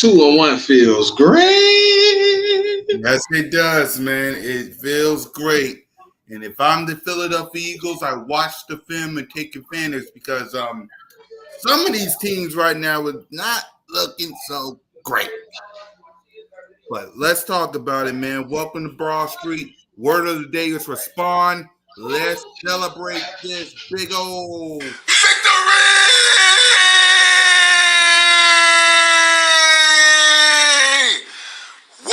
2-1 feels great. Yes, it does, man. It feels great. And if I'm the Philadelphia Eagles, I watch the film and take advantage because some of these teams right now are not looking so great. But let's talk about it, man. Welcome to Broad Street. Word of the day is respond. Let's celebrate this big old victory! Woo!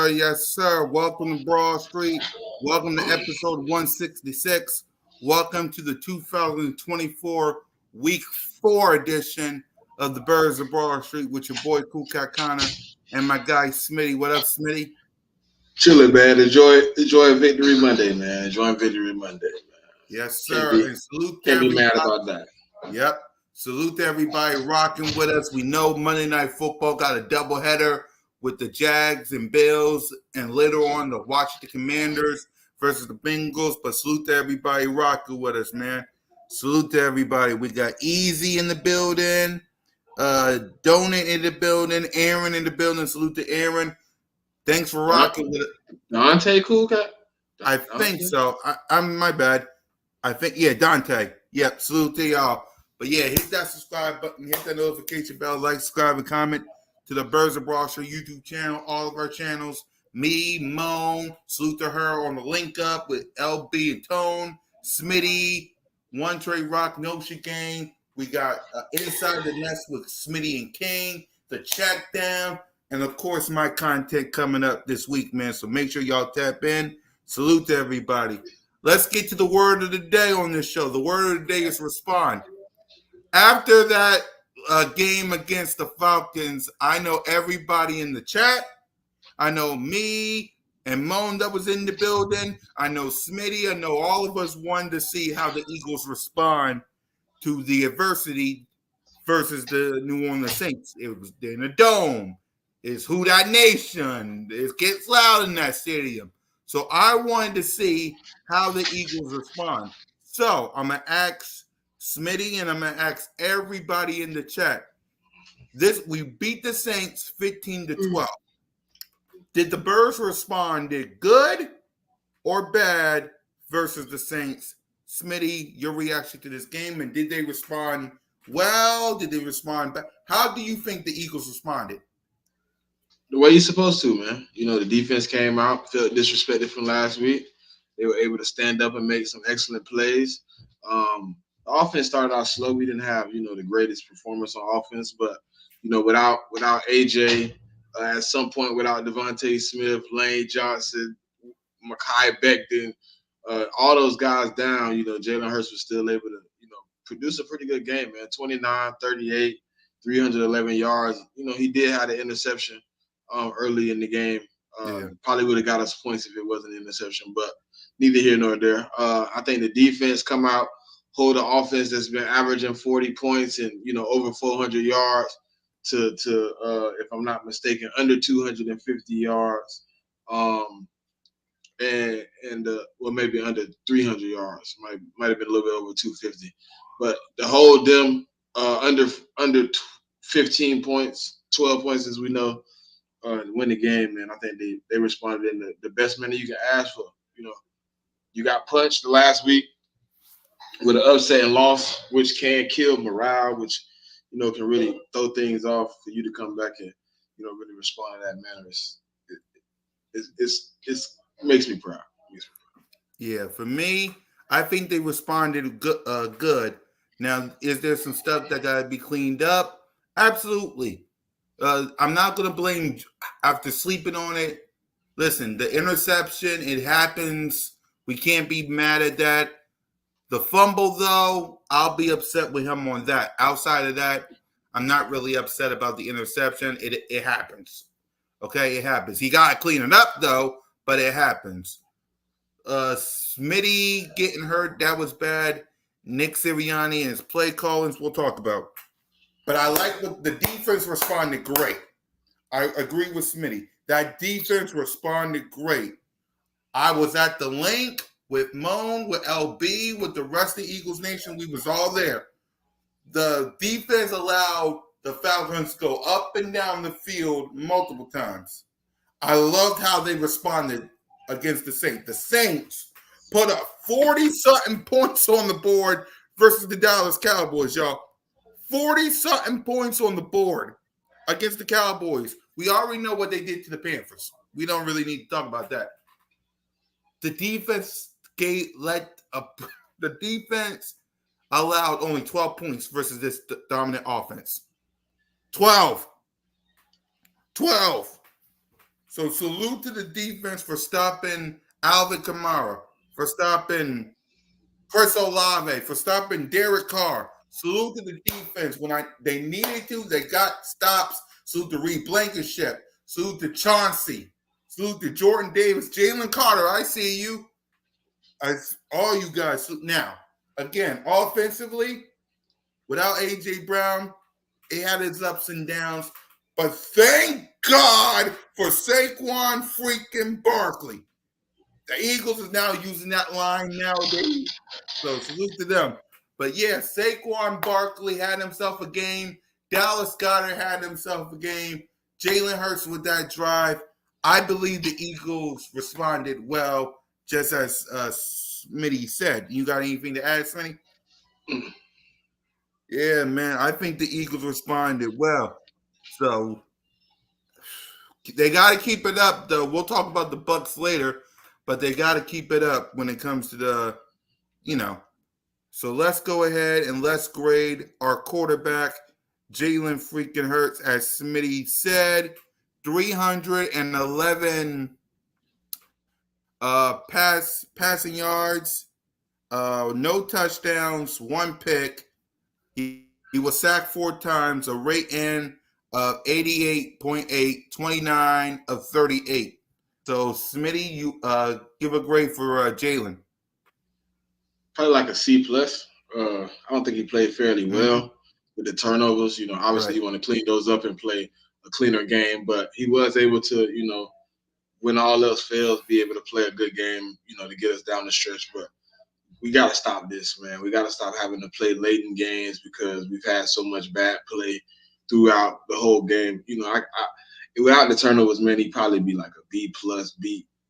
Yes, sir. Welcome to Broad Street. Welcome to episode 166. Welcome to the 2024 Week 4 edition of the Birds of Broad Street with your boy Kukat Connor and my guy Smitty. What up, Smitty? Chilling, man. Enjoy Victory Monday, man. Enjoying Victory Monday, man. Yes, sir. And salute to can't be everybody. mad about that. Yep. Salute to everybody rocking with us. We know Monday Night Football got a doubleheader with the Jags and Bills, and later on to watch the Commanders versus the Bengals. But salute to everybody rocking with us, man. Salute to everybody. We got Easy in the building, Donut in the building, Aaron in the building. Salute to Aaron. Thanks for rocking with it. Dante Kukat? I think so. I'm my bad. I think, yeah, Dante. Yep, salute to y'all. But yeah, hit that subscribe button, hit that notification bell, like, subscribe, and comment to the Birds of Broad Street YouTube channel, all of our channels. Me, Moan, salute to her on the link up with LB and Tone, Smitty, One Trey Rock, Notion Gang. We got Inside the Nest with Smitty and King, the Check Down, and of course my content coming up this week, man. So make sure y'all tap in. Salute to everybody. Let's get to the word of the day on this show. The word of the day is respond. After that game against the Falcons, I know everybody in the chat. I know me and Moan that was in the building. I know Smitty. I know all of us wanted to see how the Eagles respond to the adversity versus the New Orleans Saints. It was in a dome. It's Who Dat Nation. It gets loud in that stadium. So I wanted to see how the Eagles respond. So I'm going to ask Smitty, and I'm going to ask everybody in the chat. We beat the Saints 15-12. Did the Birds respond good or bad versus the Saints? Smitty, your reaction to this game, and did they respond well? Did they respond bad? How do you think the Eagles responded? The way you're supposed to, man. You know, the defense came out, felt disrespected from last week. They were able to stand up and make some excellent plays. The offense started out slow. We didn't have the greatest performance on offense, but without AJ, at some point without Devontae Smith, Lane Johnson, Mekhi Becton, all those guys down, Jalen Hurts was still able to, produce a pretty good game, man. 29, 38, 311 yards. He did have an interception early in the game. Yeah. Probably would have got us points if it wasn't an interception, but neither here nor there. I think the defense come out, hold the offense that's been averaging 40 points and, over 400 yards to if I'm not mistaken, under 250 yards. Well, maybe under 300 yards. Might have been a little bit over 250, but to hold them under 15 points, 12 points, as we know, win the game, man. I think they responded in the best manner you can ask for. You got punched the last week with an upset and loss, which can kill morale, which can really throw things off. For you to come back and really respond in that manner, it makes me proud. Yeah, for me, I think they responded good. Good. Now, is there some stuff that got to be cleaned up? Absolutely. I'm not going to blame after sleeping on it. Listen, the interception, it happens. We can't be mad at that. The fumble, though, I'll be upset with him on that. Outside of that, I'm not really upset about the interception. It happens. Okay, it happens. He got to clean it up, though, but it happens. Smitty getting hurt, that was bad. Nick Sirianni and his play callings, we'll talk about. But I like what the defense responded great. I agree with Smitty. That defense responded great. I was at the link with Moan, with LB, with the rest of the Eagles Nation. We was all there. The defense allowed the Falcons to go up and down the field multiple times. I loved how they responded against the Saints. The Saints put up 40-something points on the board versus the Dallas Cowboys, y'all. 40-something points on the board against the Cowboys. We already know what they did to the Panthers. We don't really need to talk about that. The defense the defense allowed only 12 points versus this dominant offense. 12. So salute to the defense for stopping Alvin Kamara, for stopping Chris Olave, for stopping Derek Carr. Salute to the defense when they needed to. They got stops. Salute to Reed Blankenship. Salute to Chauncey. Salute to Jordan Davis. Jalen Carter, I see you. All you guys. Now, again, offensively, without A.J. Brown, it had its ups and downs. But thank God for Saquon freaking Barkley. The Eagles is now using that line nowadays. So salute to them. But yeah, Saquon Barkley had himself a game. Dallas Goedert had himself a game. Jalen Hurts with that drive. I believe the Eagles responded well, just as Smitty said. You got anything to add, Smitty? Yeah, man. I think the Eagles responded well. So they got to keep it up, though. We'll talk about the Bucs later, but they got to keep it up when it comes to the, So let's go ahead and let's grade our quarterback, Jalen freaking Hurts, as Smitty said, 311 passing yards, no touchdowns, one pick. He was sacked 4 times, a rating of 88.8, 29 of 38. So, Smitty, you give a grade for Jalen. Probably like a C plus. I don't think he played fairly well with the turnovers. Obviously you want to clean those up and play a cleaner game, but he was able to, when all else fails, be able to play a good game, to get us down the stretch. But we got to stop this, man. We got to stop having to play late in games because we've had so much bad play throughout the whole game. Without the turnovers, man, he'd probably be like a B plus,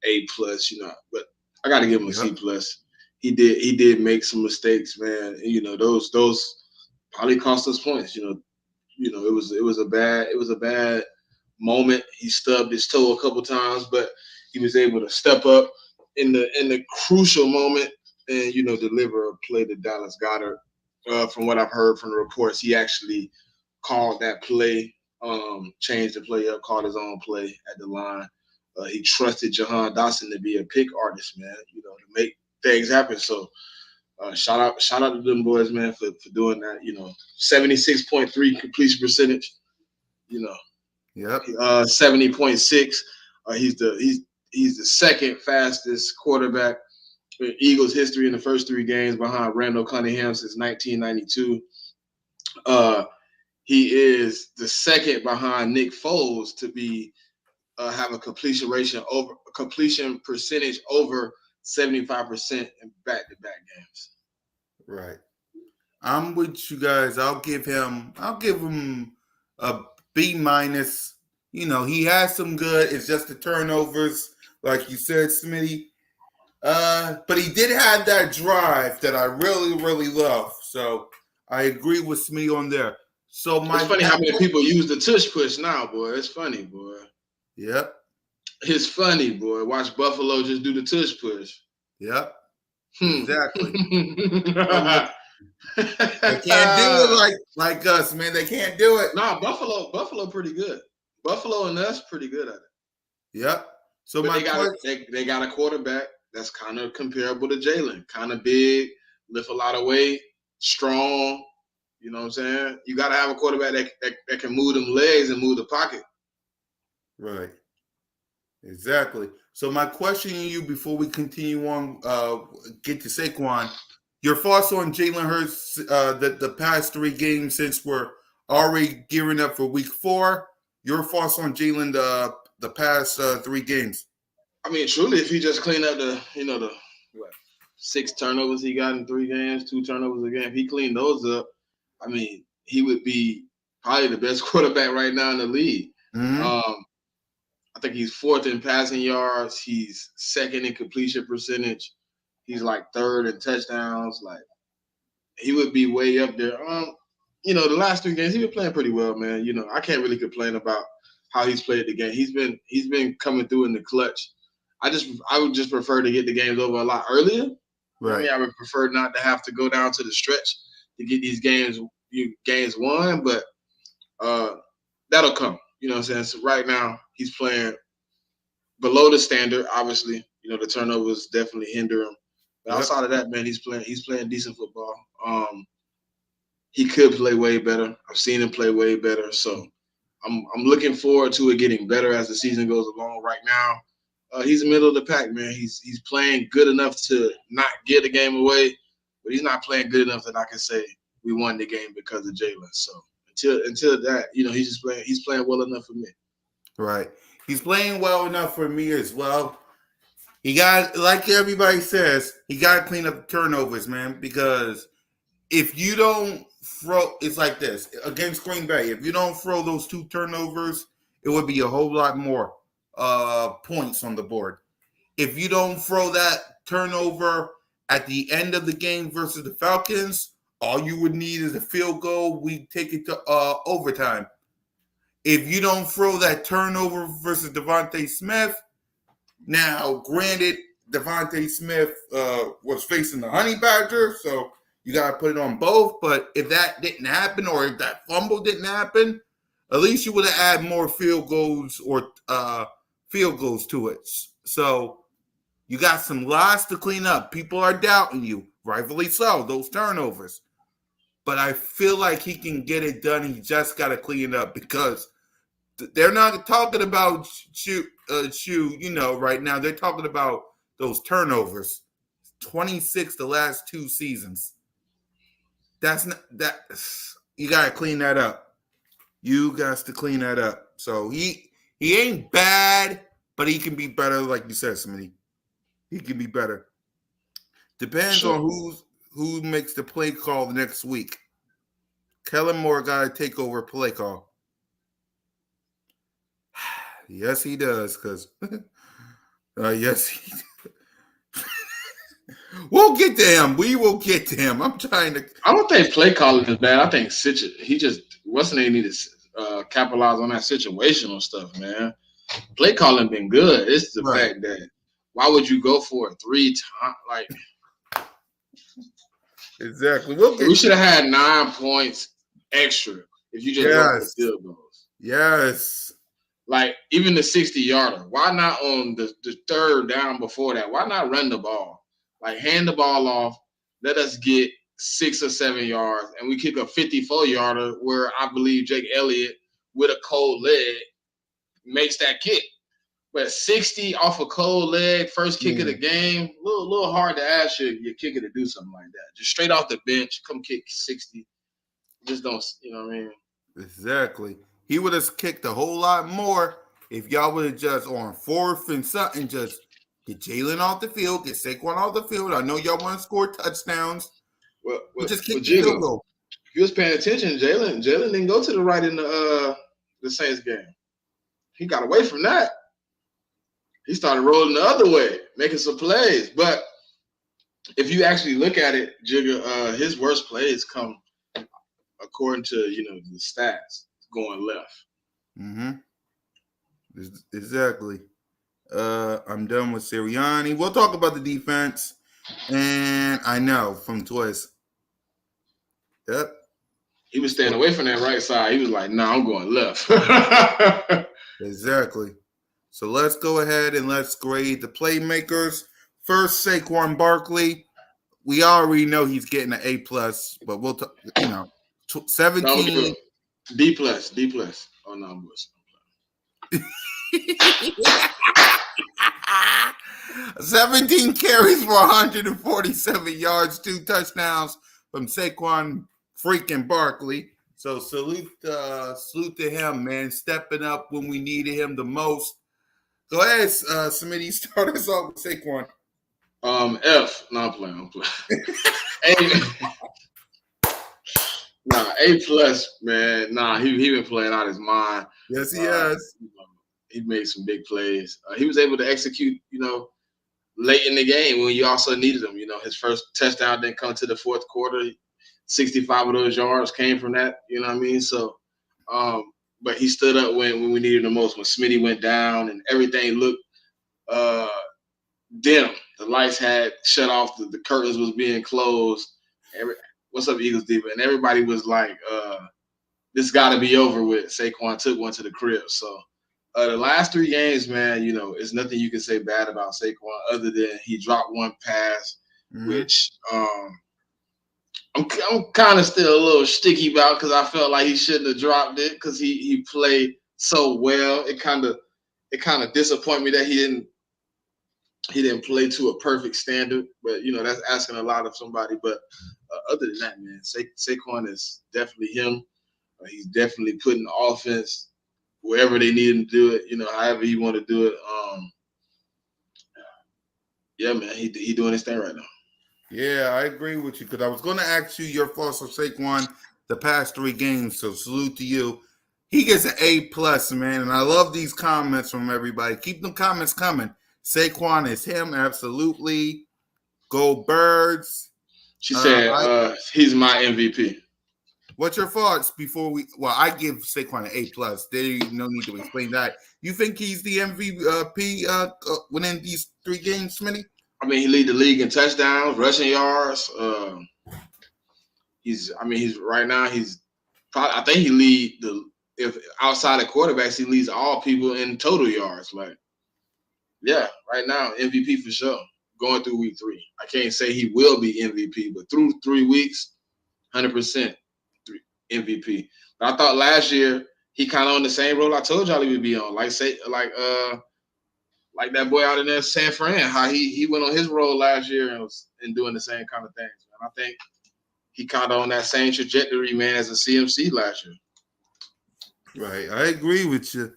A plus, But I got to give him a C plus. He did make some mistakes, man. And, those probably cost us points. It was a bad moment. He stubbed his toe a couple times, but he was able to step up in the crucial moment and deliver a play to Dallas Goedert. From what I've heard from the reports, he actually called that play, changed the play up, called his own play at the line. He trusted Jahan Dotson to be a pick artist, man, to make things happen. So shout out to them boys, man, for doing that. 76.3 completion percentage. Yep. 70.6. He's the second fastest quarterback in Eagles history in the first 3 games behind Randall Cunningham since 1992. He is the second behind Nick Foles to be have a completion percentage over 75% in back-to-back games. Right. I'm with you guys. I'll give him a B minus. He has some good. It's just the turnovers, like you said, Smitty. But he did have that drive that I really, really love. So I agree with Smitty on there. So it's funny how many people use the tush push now, boy. It's funny, boy. Yep. It's funny, boy. Watch Buffalo just do the tush push. Yep. Exactly. They can't do it like us, man. They can't do it. Nah, Buffalo pretty good. Buffalo and us pretty good at it. Yep. So but they got a quarterback that's kind of comparable to Jalen. Kind of big, lift a lot of weight, strong. You know what I'm saying? You got to have a quarterback that can move them legs and move the pocket. Right. Exactly. So my question to you before we continue on, get to Saquon, your thoughts on Jalen Hurts the past 3 games since we're already gearing up for week 4. Your thoughts on Jalen the past 3 games? I mean, truly, if he just clean up the 6 turnovers he got in 3 games, 2 turnovers a game, if he cleaned those up, I mean, he would be probably the best quarterback right now in the league. Mm-hmm. I think he's 4th in passing yards. He's 2nd in completion percentage. He's like 3rd in touchdowns. Like, he would be way up there. The last 3 games, he been playing pretty well, man. I can't really complain about how he's played the game. He's been coming through in the clutch. I would just prefer to get the games over a lot earlier. Right. I would prefer not to have to go down to the stretch to get these games won, but that'll come. You know what I'm saying? So right now he's playing below the standard. Obviously, the turnovers definitely hinder him. But outside of that, man, he's playing decent football. He could play way better. I've seen him play way better. So I'm looking forward to it getting better as the season goes along. Right now, he's middle of the pack, man. He's playing good enough to not give the game away, but he's not playing good enough that I can say we won the game because of Jalen. So until that, he's playing well enough for me. Right. He's playing well enough for me as well. He got, like everybody says, he got to clean up the turnovers, man, because if you don't throw, it's like this, against Green Bay, if you don't throw those 2 turnovers, it would be a whole lot more points on the board. If you don't throw that turnover at the end of the game versus the Falcons, all you would need is a field goal. We take it to overtime. If you don't throw that turnover versus Devontae Smith, now, granted, Devontae Smith was facing the Honey Badger, so you got to put it on both. But if that didn't happen or if that fumble didn't happen, at least you would have added more field goals or field goals to it. So you got some lots to clean up. People are doubting you, rightfully so, those turnovers. But I feel like he can get it done. He just got to clean it up because they're not talking about right now. They're talking about those turnovers. 26 the last 2 seasons. That's not that. You got to clean that up. You got to clean that up. So he ain't bad, but he can be better, like you said, Smitty. He can be better. Depends on who makes the play call the next week. Kellen Moore got to take over play call. Yes, he does. Because yes, he does. We'll get to him. We will get to him. I'm trying to. I don't think play calling is bad. I think he just wasn't they need to capitalize on that situational stuff, man. Play calling been good. It's the fact that why would you go for it 3 times? Like, exactly. we should have had 9 points extra if you just go for the field goals. Yes. Like, even the 60-yarder. Why not on the third down before that? Why not run the ball? Like, hand the ball off. Let us get 6 or 7 yards, and we kick a 54-yarder where I believe Jake Elliott, with a cold leg, makes that kick. But 60 off a cold leg, first kick of the game, a little hard to ask your kicker to do something like that. Just straight off the bench, come kick 60. Just don't, you know what I mean? Exactly. He would have kicked a whole lot more if y'all would have just on 4th and something, just get Jalen off the field, get Saquon off the field. I know y'all want to score touchdowns. Well, just kick the field goal. If you was paying attention, Jalen didn't go to the right in the Saints game. He got away from that. He started rolling the other way, making some plays. But if you actually look at it, Jigga, his worst plays come according to the stats going left. Mm-hmm. Exactly. I'm done with Sirianni. We'll talk about the defense. And I know from Twist. Yep. He was staying away from that right side. He was like, "No, I'm going left." Exactly. So let's go ahead and let's grade the playmakers. First, Saquon Barkley. We already know he's getting an A+, but we'll 17. D+. Oh no, I'm bullshit. 17 carries for 147 yards, 2 touchdowns from Saquon freaking Barkley. So salute to him, man, stepping up when we needed him the most. Go ahead, Smitty, start us off with Saquon. F. No, I'm playing. A+, man. Nah, he been playing out his mind. Yes, he has. He made some big plays. He was able to execute, late in the game when you also needed him. His first touchdown didn't come to the fourth quarter. 65 of those yards came from that. You know what I mean? So, but he stood up when we needed him the most. When Smitty went down and everything looked dim. The lights had shut off. The curtains was being closed. What's up, Eagles diva? And everybody was like, this got to be over with. Saquon took one to the crib. So the last 3 games, man, it's nothing you can say bad about Saquon other than he dropped one pass, which I'm kind of still a little sticky about because I felt like he shouldn't have dropped it because he played so well. It kind of disappointed me that he didn't play to a perfect standard, but that's asking a lot of somebody. But other than that, man, Saquon is definitely him. He's definitely putting the offense wherever they need him to do it. However you want to do it. Yeah, man, he doing his thing right now. Yeah, I agree with you because I was going to ask you your thoughts on Saquon the past 3 games. So salute to you. He gets an A+, man, and I love these comments from everybody. Keep them comments coming. Saquon is him, absolutely. Go Birds. She said he's my MVP. What's your thoughts before we? Well, I give Saquon an A+. There's no need to explain that. You think he's the MVP winning these 3 games, Smitty? I mean, he lead the league in touchdowns, rushing yards. He's right now. He's probably. I think he lead if outside of quarterbacks, he leads all people in total yards. Like, yeah, right now MVP for sure. Going through week 3, I can't say he will be MVP, but through 3 weeks, 100% MVP. But I thought last year he kind of on the same role I told y'all he would be on. Like that boy out in there, San Fran, how he went on his role last year and doing the same kind of things. And I think he kind of on that same trajectory, man, as a CMC last year. Right, I agree with you.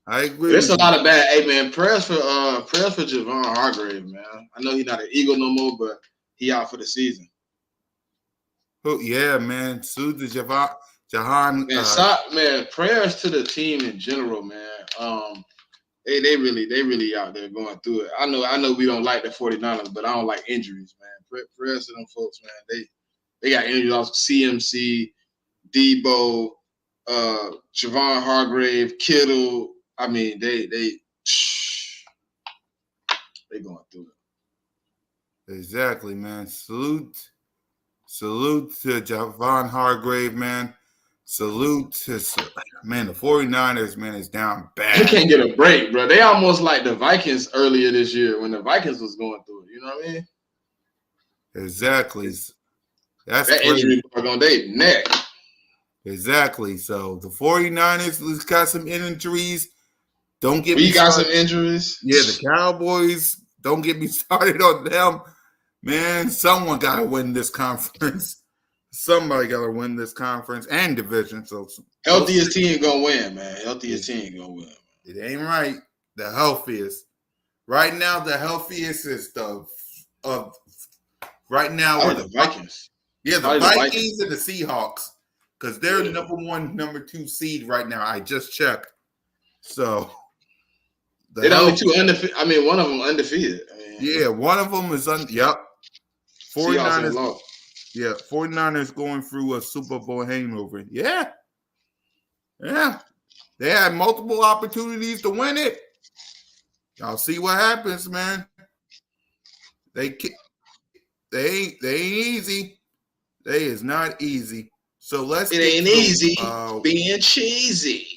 There's a lot of bad. Hey, man, prayers for Javon Hargrave, man. I know he's not an Eagle no more, but he out for the season. Oh yeah, man. Sue the Jahan. Man, prayers to the team in general, man. They really out there going through it. I know we don't like the 49ers, but I don't like injuries, man. Prayers to them folks, man. They got injuries off CMC, Debo, Javon Hargrave, Kittle. I mean, They going through it. Exactly, man. Salute to Javon Hargrave, man. Salute to man. The 49ers, man, is down They bad. can't get a break, bro. They almost like the Vikings earlier this year when the Vikings was going through it. You know what I mean? Exactly. That's that crazy. injury bug on their neck. Exactly. So the 49ers got some injuries. Don't get we me got started. some injuries. Yeah, the Cowboys, don't get me started on them. Man, someone got to win this conference. Somebody got to win this conference and division. So healthiest team gonna win, man. Healthiest team gonna win. It ain't right. The healthiest. Right now, the healthiest is right now are the Vikings. Yeah, the Vikings and the Seahawks. Because they're number 1, number 2 seed right now. I just checked. So they're the only two undefeated. I mean, one of them undefeated. Yeah, one of them is yep. 49ers. Yeah, 49ers going through a Super Bowl hangover. Yeah. They had multiple opportunities to win it. Y'all see what happens, man. They ain't easy. They is not easy. So let's. It ain't easy being cheesy.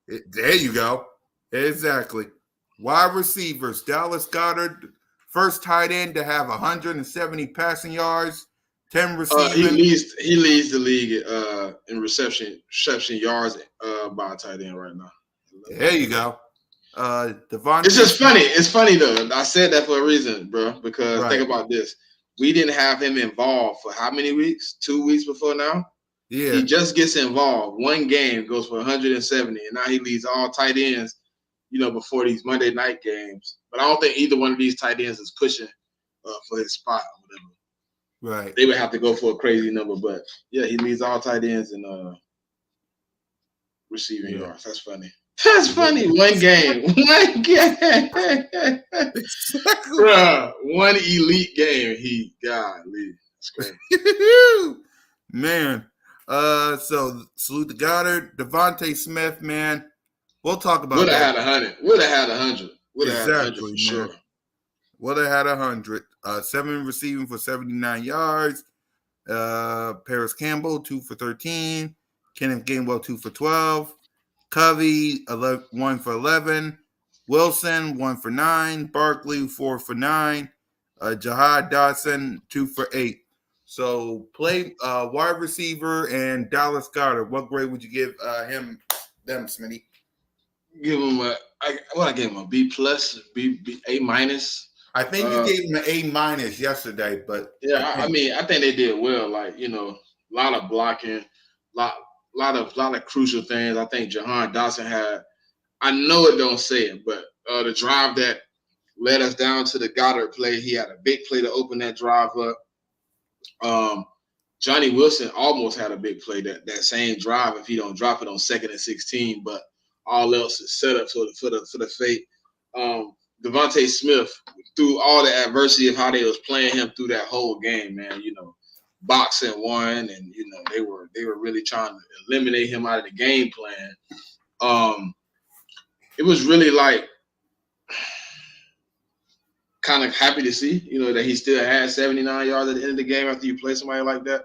There you go. Exactly. Wide receivers. Dallas Goedert, first tight end to have 170 passing yards, 10 receiving. He leads the league in reception yards by a tight end right now. There you go. Devontae. It's just funny. It's funny though. I said that for a reason, bro. Because think about this: we didn't have him involved for how many weeks? 2 weeks before now. Yeah. He just gets involved. One game goes for 170, and now he leads all tight ends. Before these Monday night games. But I don't think either one of these tight ends is pushing for his spot or whatever. Right. They would have to go for a crazy number, but yeah, he leads all tight ends in receiving yards. That's funny. That's funny. One game. Bruh, one elite game. Golly. That's crazy. Man. So salute to Goddard. Devontae Smith, man. We'll talk about that. Would have had 100. Would have exactly, had 100 for sure. Would have had 100. 7 receiving for 79 yards. Paris Campbell, 2 for 13. Kenneth Gainwell, 2 for 12. Covey, 1 for 11. Wilson, 1 for 9. Barkley, 4 for 9. Jahad Dotson, 2 for 8. So play wide receiver and Dallas Goedert. What grade would you give them, Smitty? Give him I gave him a B+, A-. I think you gave him an A- yesterday, but yeah, I think they did well. Like, a lot of blocking, lot of crucial things. I think Jahan Dotson had. I know it don't say it, but the drive that led us down to the Goddard play, he had a big play to open that drive up. Johnny Wilson almost had a big play that same drive if he don't drop it on 2nd and 16, but all else is set up for the fate. Devontae Smith, through all the adversity of how they was playing him through that whole game, man, boxing one, and they were really trying to eliminate him out of the game plan. It was really like kind of happy to see, that he still had 79 yards at the end of the game after you play somebody like that.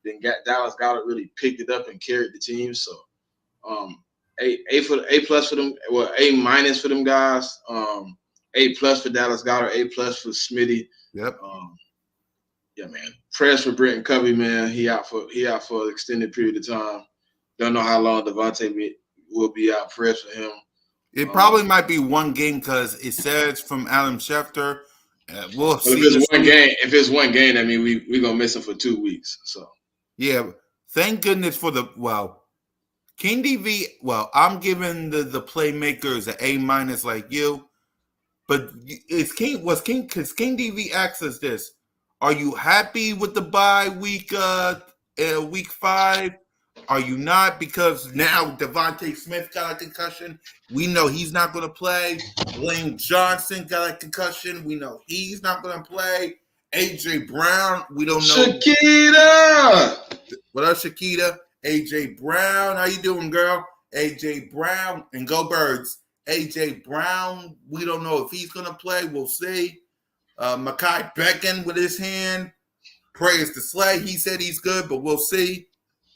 Then Dallas Goedert really picked it up and carried the team. So A+ for them, well, A- for them guys. A+ for Dallas Goedert, A+ for Smitty. Yep. Yeah, man. Prayers for Brenton Covey, man. He out for an extended period of time. Don't know how long Devontae will be out. Prayers for him. It probably might be one game because it says from Adam Schefter. We'll see. If it's one game, I mean we're gonna miss him for 2 weeks. So yeah, thank goodness for King DV. Well, I'm giving the playmakers an A- like you, but because King DV asks us this: are you happy with the bye week? Week 5. Are you not? Because now Devontae Smith got a concussion. We know he's not going to play. Lane Johnson got a concussion. We know he's not going to play. A.J. Brown, we don't know. Shakita! What up, Shakita? A.J. Brown, how you doing, girl? A.J. Brown, and go Birds. A.J. Brown, we don't know if he's going to play. We'll see. Mekhi Becton with his hand. Praise to Slay. He said he's good, but we'll see.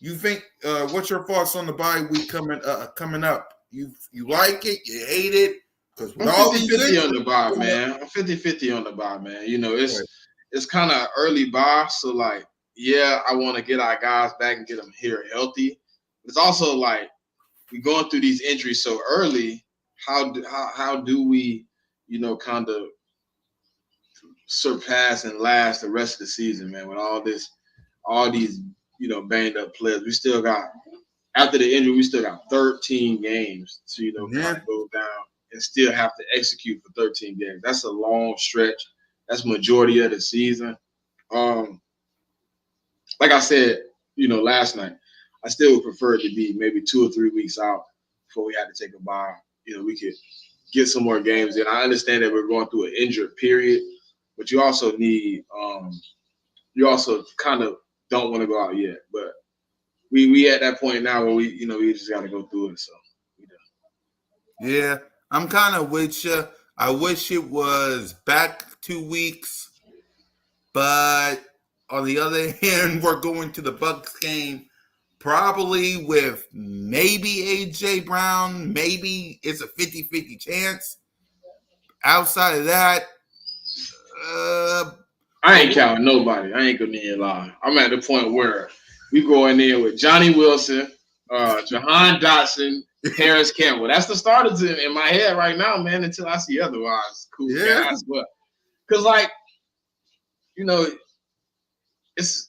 You think? What's your thoughts on the bye week coming up? You like it? You hate it? Because I'm 50-50 on the bye, man. I'm 50-50 on the bye, man. You know, it's kind of early bye, so like, yeah, I want to get our guys back and get them here healthy. It's also like we're going through these injuries so early. How do we, you know, kind of surpass and last the rest of the season, man? With all these, you know, banged up players, we still got after the injury, we still got 13 games to, you know, kind of go down and still have to execute for 13 games. That's a long stretch. That's majority of the season. Like I said, you know, last night, I still would prefer it to be maybe 2 or 3 weeks out before we had to take a bye. You know, we could get some more games in. I understand that we're going through an injured period, but you also need you also kind of don't want to go out yet. But we at that point now where we just got to go through it. So we done. Yeah, I'm kind of with you. I wish it was back 2 weeks, but on the other hand, we're going to the Bucs game probably with maybe A.J. Brown. Maybe it's a 50-50 chance. Outside of that, I ain't counting nobody. I ain't gonna need a lie. I'm at the point where we going in with Johnny Wilson, Jahan Dotson, Harris Campbell. That's the starters in my head right now, man. Until I see otherwise, cool. Yeah. But because, like, you know, it's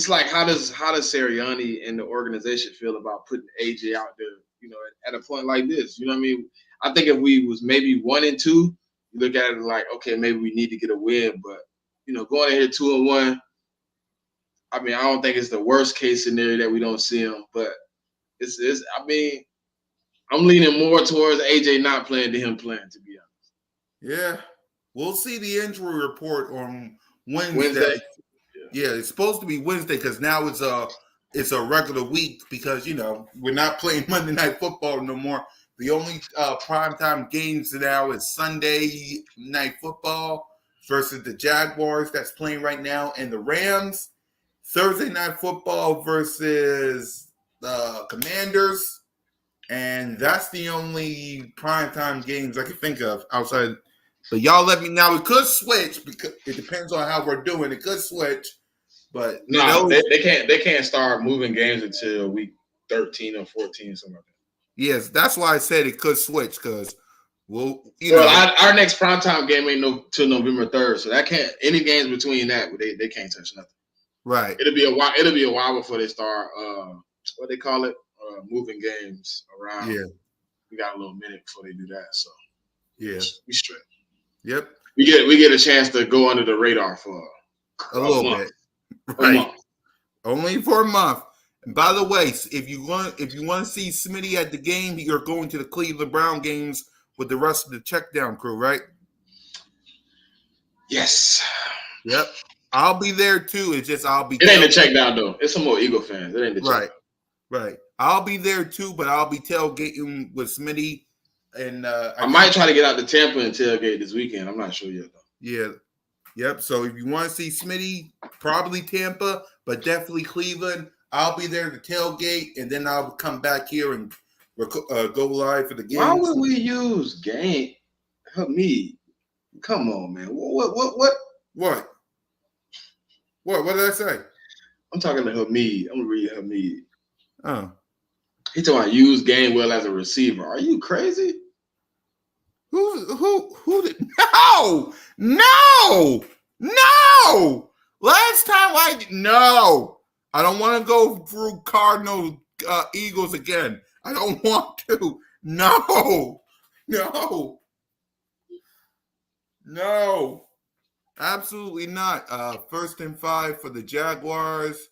like how does Sirianni and the organization feel about putting AJ out there? You know, at a point like this, you know what I mean? I think if we was maybe 1-2, you look at it like, okay, maybe we need to get a win, but you know, going in here 2-1. I mean, I don't think it's the worst case scenario that we don't see him, but it's. I mean, I'm leaning more towards AJ not playing than him playing, to be honest. Yeah, we'll see the injury report on Wednesday. Yeah, it's supposed to be Wednesday because now it's a regular week because, you know, we're not playing Monday Night Football no more. The only primetime games now is Sunday Night Football versus the Jaguars that's playing right now, and the Rams. Thursday Night Football versus the Commanders, and that's the only primetime games I can think of outside. But y'all let me know. It could switch because it depends on how we're doing. It could switch, but no, they can't start moving games until week 13 or 14, something like that. Yes, that's why I said it could switch because our next primetime game ain't till November 3rd, so that can't any games between that they can't touch nothing. Right. It'll be a while before they start what they call it, moving games around. Yeah. We got a little minute before they do that, so yeah, we straight. Yep. We get a chance to go under the radar for a little month. bit. Right. Only for a month. And by the way, if you want to see Smitty at the game, you're going to the Cleveland Brown games with the rest of the check down crew, right? Yes. Yep. I'll be there too. It's just I'll be. It ain't a check down though. It's some more Eagle fans. It ain't the check right. down. Right. I'll be there too, but I'll be tailgating with Smitty, and I might try to get out to Tampa and tailgate this weekend. I'm not sure yet though. Yeah. Yep. So if you want to see Smitty, probably Tampa, but definitely Cleveland. I'll be there to tailgate, and then I'll come back here and go live for the game. Why would we use game? Me? Come on, man. What? What did I say? I'm talking to Hamid. I'm gonna read Hamid. Oh. He talking about use Gainwell as a receiver. Are you crazy? Who did No! Last time no. I don't want to go through Cardinals Eagles again. I don't want to. No. Absolutely not. 1st and 5 for the Jaguars.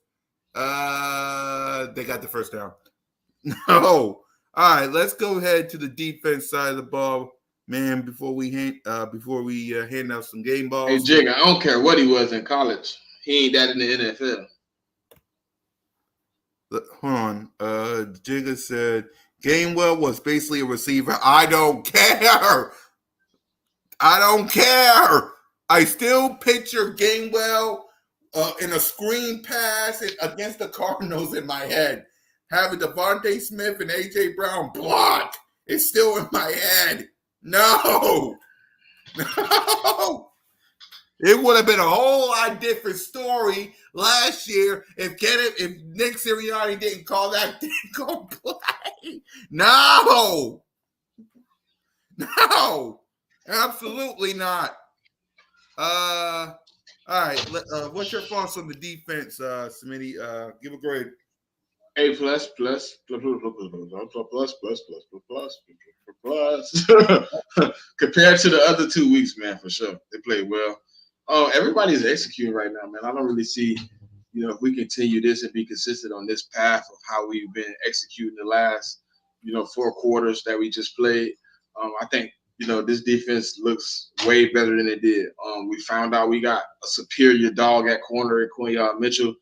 They got the first down. No. All right, let's go ahead to the defense side of the ball, man. Before we hand out some game balls. Hey, Jig, I don't care what he was in college. He ain't that in the NFL. Hold on. Jigga said Gainwell was basically a receiver. I don't care. I don't care. I still picture Gainwell in a screen pass against the Cardinals in my head. Having Devontae Smith and A.J. Brown block. It's still in my head. No. No. It would have been a whole lot different story last year if Nick Sirianni didn't call that go play. No. No. Absolutely not. All right. What's your thoughts on the defense, Smitty? Give a grade. A plus plus plus plus plus plus. Compared to the other 2 weeks, man, for sure. They played well. Everybody's executing right now, man. I don't really see, if we continue this and be consistent on this path of how we've been executing the last, 4 quarters that we just played. I think, this defense looks way better than it did. We found out we got a superior dog at corner at Quinyon Mitchell.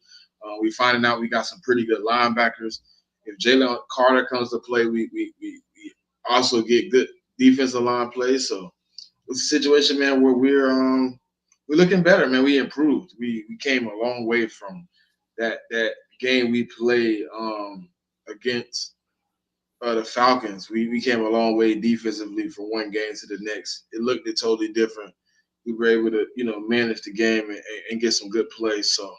We finding out we got some pretty good linebackers. If Jalen Carter comes to play, we also get good defensive line plays. So it's a situation, man, where we're looking better, man. We improved. We came a long way from that game we played against the Falcons. We came a long way defensively from one game to the next. It looked totally different. We were able to, manage the game and get some good plays. So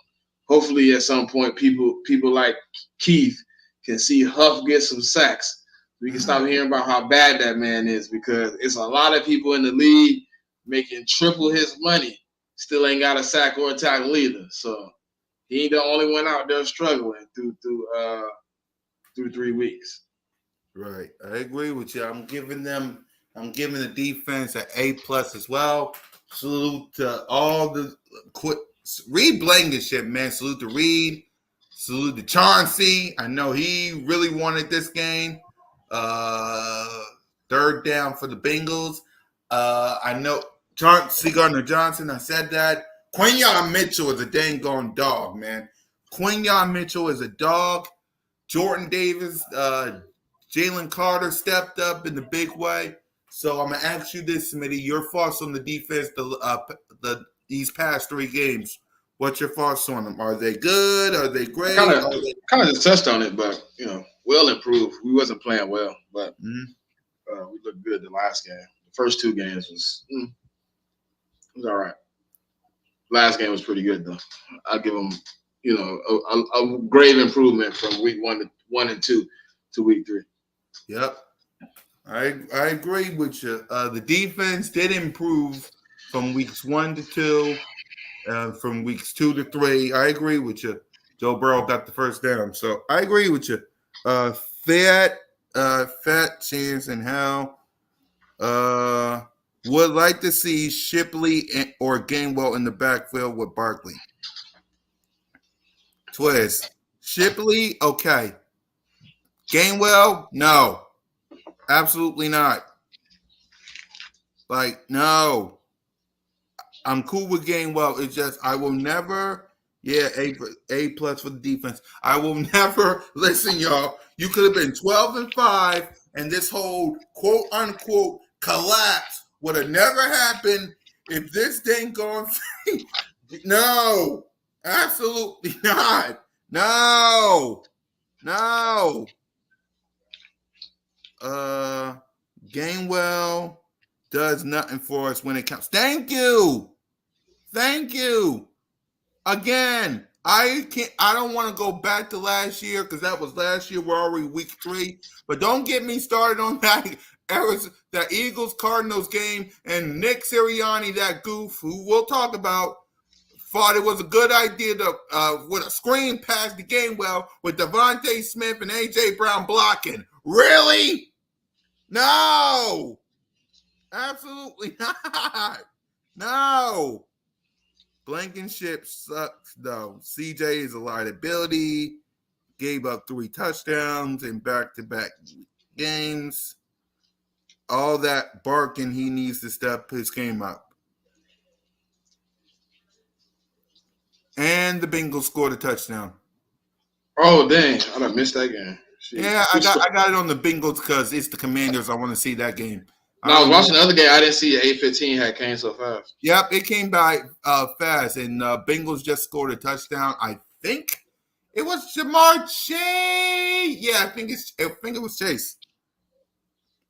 hopefully at some point people like Keith can see Huff get some sacks. We can stop hearing about how bad that man is, because it's a lot of people in the league making triple his money, still ain't got a sack or a tackle either. So he ain't the only one out there struggling through 3 weeks. Right. I agree with you. I'm giving the defense an A+ as well. Salute to all the Reed Blankenship, man. Salute to Reed. Salute to Chauncey. I know he really wanted this game. Third down for the Bengals. I know Chauncey Gardner-Johnson, I said that. Quinyon Mitchell is a dang gone dog, man. Quinyon Mitchell is a dog. Jordan Davis, Jalen Carter stepped up in the big way. So I'm going to ask you this, Smitty. Your thoughts on the defense these past 3 games. What's your thoughts on them? Are they good? Are they great? Kind of just touched on it, but, well improved. We wasn't playing well, but we looked good the last game. The first 2 games was all right. Last game was pretty good, though. I'll give them, a grave improvement from week 1 and 2 to week 3. Yep. I agree with you. The defense did improve from weeks 1 to 2, from weeks 2 to 3. I agree with you. Joe Burrow got the first down, so I agree with you. Fat chance in hell. Would like to see Shipley or Gainwell in the backfield with Barkley. Twist. Shipley, okay. Gainwell, no. Absolutely not. No. I'm cool with Gainwell. It's just I will never, A+ for the defense. I will never, listen, y'all, you could have been 12-5, and this whole quote-unquote collapse would have never happened if this didn't go on. No. Absolutely not. No. Gainwell does nothing for us when it counts. Thank you. Again, I don't want to go back to last year because that was last year. We're already week 3. But don't get me started on that Eagles-Cardinals game and Nick Sirianni, that goof, who we'll talk about, thought it was a good idea to with a screen pass to Gainwell with Devontae Smith and A.J. Brown blocking. Really? No. Absolutely not. No. Blankenship sucks, though. CJ is a liability. Gave up 3 touchdowns in back-to-back games. All that barking, he needs to step his game up. And the Bengals scored a touchdown. Oh, dang. I done missed that game. Yeah, I got it on the Bengals because it's the Commanders. I want to see that game. No, I was watching the other game. I didn't see 8:15 had came so fast. Yep, it came by fast, and Bengals just scored a touchdown. I think it was Jamar Chase. Yeah, I think it was Chase.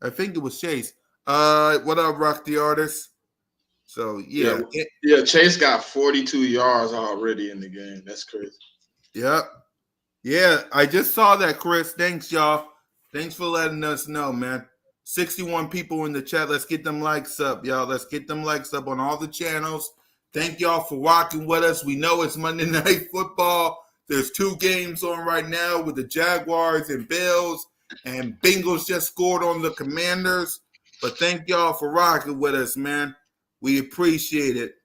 I think it was Chase. What up, Rock the Artist? So yeah. Chase got 42 yards already in the game. That's crazy. Yep. Yeah, I just saw that, Chris. Thanks, y'all. Thanks for letting us know, man. 61 people in the chat. Let's get them likes up, y'all. Let's get them likes up on all the channels. Thank y'all for rocking with us. We know it's Monday Night Football. There's 2 games on right now with the Jaguars and Bills, and Bengals just scored on the Commanders. But thank y'all for rocking with us, man. We appreciate it.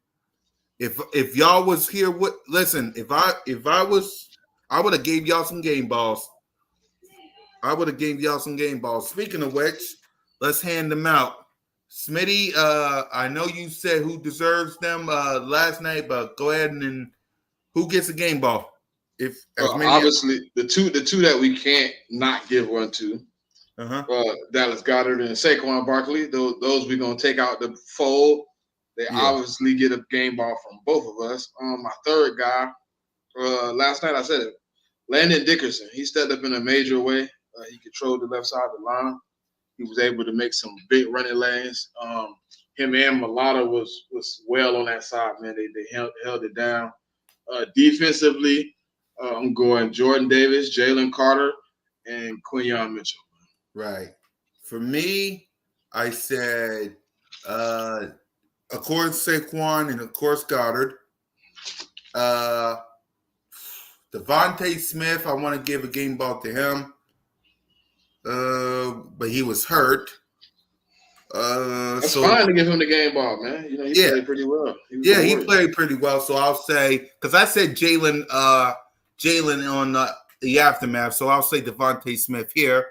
If y'all was here with listen, if I was, I would have gave y'all some game balls. Speaking of which, let's hand them out. Smitty, I know you said who deserves them last night, but go ahead and who gets a game ball? If obviously the two that we can't not give one to, Dallas Goedert and Saquon Barkley. Those we're gonna take out the fold. They obviously get a game ball from both of us. My third guy, last night I said it, Landon Dickerson. He stepped up in a major way. He controlled the left side of the line. He was able to make some big running lanes. Him and Mulata was well on that side, man. They held it down. Defensively, I'm going Jordan Davis, Jalen Carter, and Quinyon Mitchell. Right. For me, I said, of course, Saquon and of course Goddard. Devontae Smith, I want to give a game ball to him. But he was hurt. It's fine to give him the game ball, man. You know, he played pretty well. He played pretty well. So I'll say, because I said Jalen on the aftermath. So I'll say Devontae Smith here.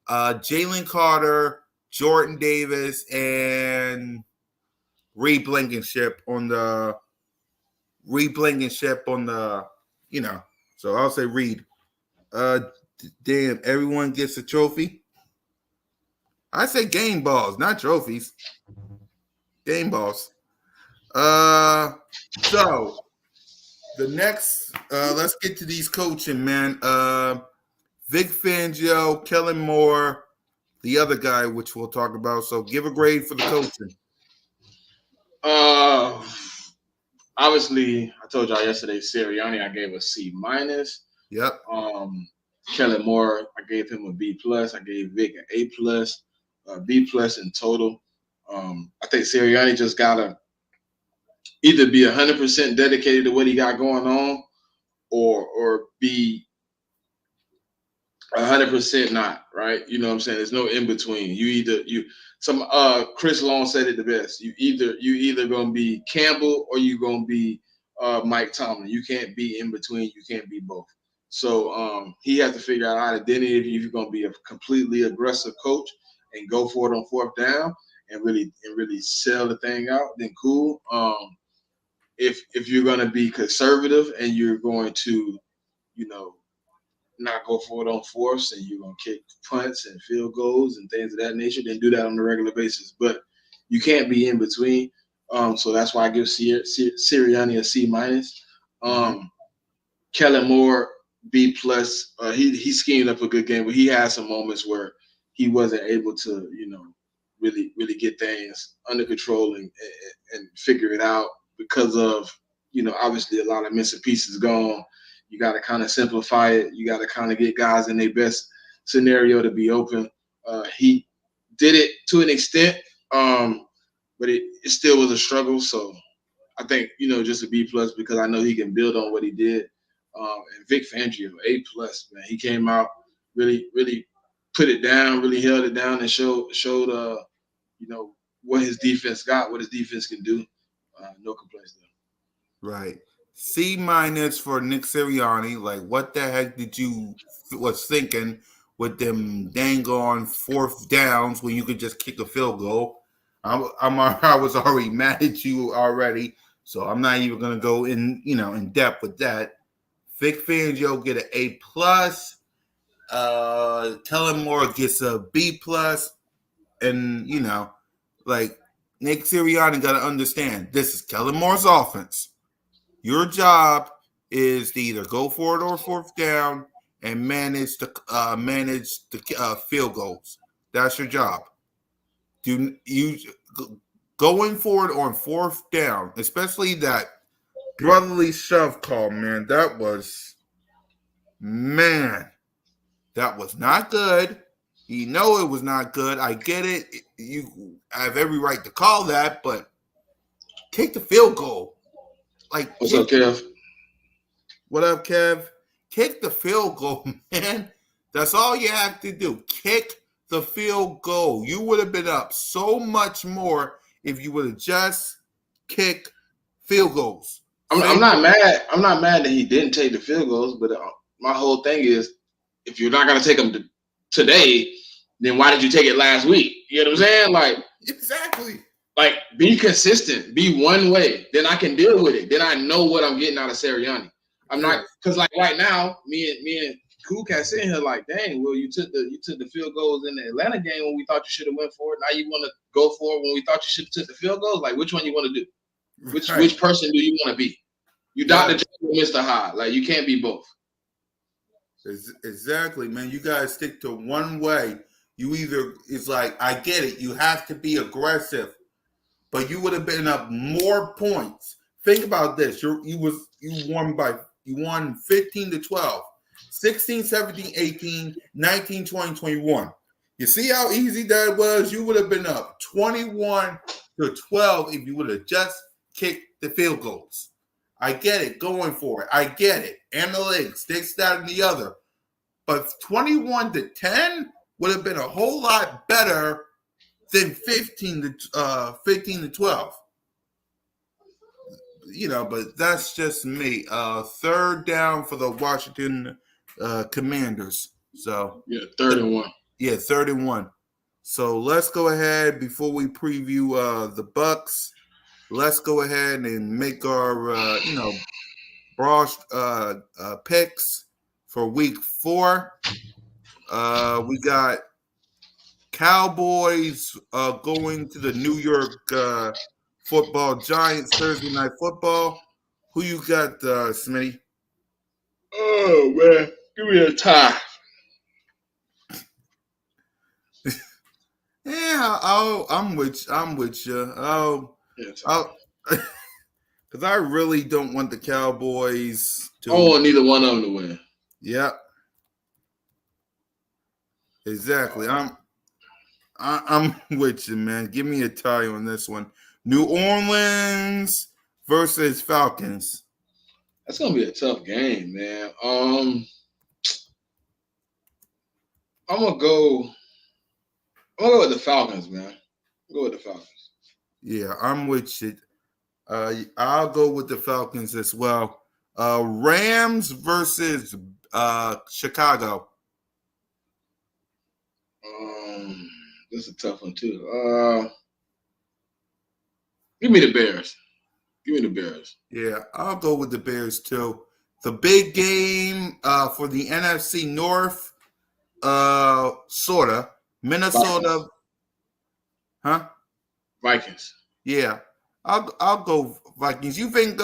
Jalen Carter, Jordan Davis, and Reed Blankenship on the So I'll say Reed. Damn, everyone gets a trophy. I say game balls, not trophies. Game balls. So the next, let's get to these coaching, man. Vic Fangio, Kellen Moore, the other guy, which we'll talk about. So give a grade for the coaching. Obviously, I told y'all yesterday, Sirianni, I gave a C-. Yep. Kellen Moore, I gave him a B+. I gave Vic an A+, B+ in total. I think Sirianni just gotta either be 100% dedicated to what he got going on, or be 100% not, right? You know what I'm saying? There's no in between. Chris Long said it the best. You either gonna be Campbell or you gonna be Mike Tomlin. You can't be in between. You can't be both. So he has to figure out how to identity if you're gonna be a completely aggressive coach and go for it on 4th down and really sell the thing out. Then cool. If you're gonna be conservative and you're going to, not go for it on 4th, and you're going to kick punts and field goals and things of that nature, then do that on a regular basis. But you can't be in between. So that's why I give Sirianni a C-. Kellen Moore, B+. He schemed up a good game, but he had some moments where he wasn't able to, really get things under control and figure it out because of, obviously a lot of missing pieces gone. You got to kind of simplify it. You got to kind of get guys in their best scenario to be open. He did it to an extent, but it still was a struggle. So I think, just a B+ because I know he can build on what he did. And Vic Fangio, A+, man. He came out, really, really put it down, really held it down and showed what his defense got, what his defense can do. No complaints there. Right. C- for Nick Sirianni. Like, what the heck did you was thinking with them dang on 4th downs when you could just kick a field goal? I was already mad at you already, so I'm not even gonna go in depth with that. Vic Fangio get an A+. Kellen Moore gets a B+, and like Nick Sirianni got to understand this is Kellen Moore's offense. Your job is to either go for it or fourth down and manage the field goals. That's your job. Do you going for it on fourth down, especially that brotherly shove call, man? That was not good. You know it was not good. I get it. You have every right to call that, but kick the field goal. Like, what's up, Kev? What up, Kev? Kick the field goal, man. That's all you have to do. Kick the field goal. You would have been up so much more if you would have just kicked field goals. I'm not mad. I'm not mad that he didn't take the field goals, but my whole thing is, if you're not gonna take them today, then why did you take it last week? You know what I'm saying? Like, exactly. Like, be consistent. Be one way. Then I can deal with it. Then I know what I'm getting out of Sirianni. I'm not, because like right now, me and Cool Cat sitting here like, dang, well, you took the field goals in the Atlanta game when we thought you should have went for it. Now you want to go for it when we thought you should have took the field goals. Like, which one you want to do? Which person do you want to be? You Dr. Jekyll, Mr. Hyde. Like, you can't be both. Exactly, man. You guys stick to one way. You either, it's like, I get it. You have to be aggressive, but you would have been up more points. Think about this. You won 15-12, 16, 17, 18, 19, 20, 21. You see how easy that was? You would have been up 21-12 if you would have just kicked the field goals. I get it, going for it. I get it. Analytics, this, that, and the other. But 21-10 would have been a whole lot better than 15-12. But that's just me. Third down for the Washington Commanders. So yeah, 3rd-and-1. Yeah, 3rd-and-1. So let's go ahead before we preview the Bucs. Let's go ahead and make our broad picks for Week 4. We got Cowboys going to the New York Football Giants Thursday Night Football. Who you got, Smitty? Oh man, give me a tie. Yeah, I'm with you. Because I really don't want the Cowboys to. I don't want neither one of them to win. Yep. Exactly. I'm with you, man. Give me a tie on this one. New Orleans versus Falcons. That's gonna be a tough game, man. I'm gonna go with the Falcons, man. Go with the Falcons. Yeah, I'm with you. I'll go with the Falcons as well. Rams versus Chicago. This is a tough one too. Give me the Bears. Yeah, I'll go with the Bears too. The big game for the NFC North, sorta. Minnesota. Vikings. Huh? Vikings. Yeah. I'll go Vikings. You think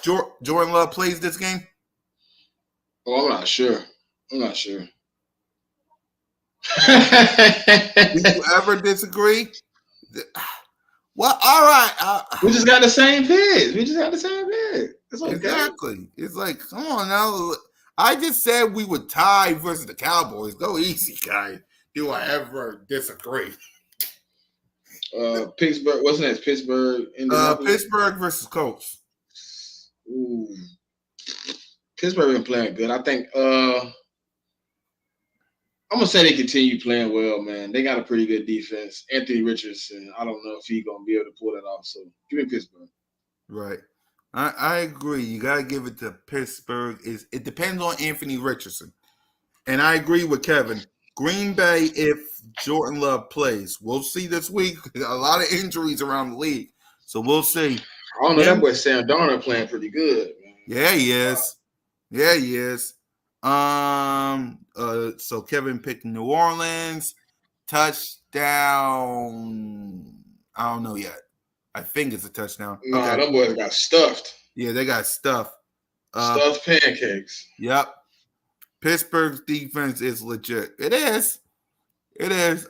Jordan Love plays this game? Oh, I'm not sure. Do you ever disagree? Well, all right. We just got the same pick. It's okay. Exactly. It's like, come on now. I just said we would tie versus the Cowboys. Go easy, guys. Do I ever disagree? Pittsburgh. What's next? Pittsburgh. Pittsburgh versus Colts. Ooh. Pittsburgh been playing good. I think. I'm gonna say they continue playing well, man. They got a pretty good defense. Anthony Richardson. I don't know if he's gonna be able to pull that off. So give me Pittsburgh. Right. I agree. You gotta give it to Pittsburgh. It depends on Anthony Richardson, and I agree with Kevin. Green Bay, if Jordan Love plays, we'll see this week. A lot of injuries around the league, so we'll see. I don't know. That boy Sam Darnold playing pretty good, man. Yeah, he is. So Kevin picked New Orleans. Touchdown. I don't know yet. I think it's a touchdown. Nah, Okay. them boys got stuffed. Yeah, they got stuff. Stuffed pancakes. Yep. Pittsburgh's defense is legit. It is. It is.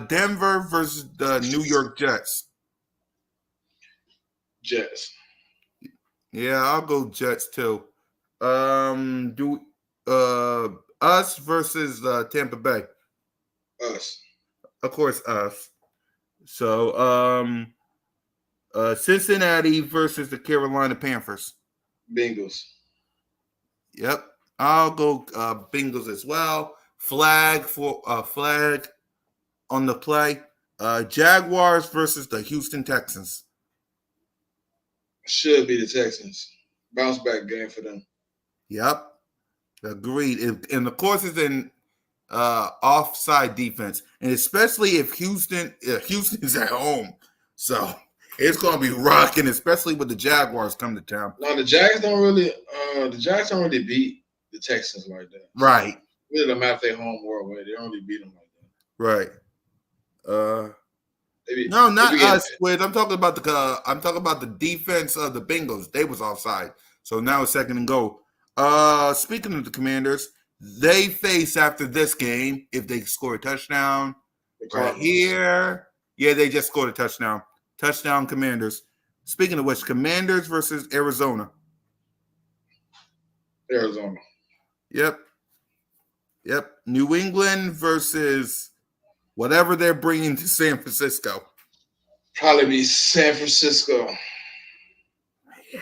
Denver versus the New York Jets. Jets. Yeah, I'll go Jets too. Us versus Tampa Bay. Us. Of course, us. So, Cincinnati versus the Carolina Panthers. Bengals. Yep, I'll go Bengals as well. Flag on the play. Jaguars versus the Houston Texans. Should be the Texans. Bounce back game for them. Yep, agreed. And of course, it's in offside defense, and especially if Houston's at home, so it's going to be rocking, especially with the Jaguars come to town. No, the Jags don't really beat the Texans like that. Right. It doesn't matter if they home or away. They don't really beat them like that. Right. No, not us. Wait, I'm talking about the defense of the Bengals. They was offside, so now it's second and goal. Speaking of the Commanders, they face after this game if they score a touchdown right here. Yeah, they just scored a touchdown. Touchdown, Commanders. Speaking of which, Commanders versus Arizona. Arizona. Yep. New England versus whatever they're bringing to San Francisco. Probably be San Francisco. Yeah.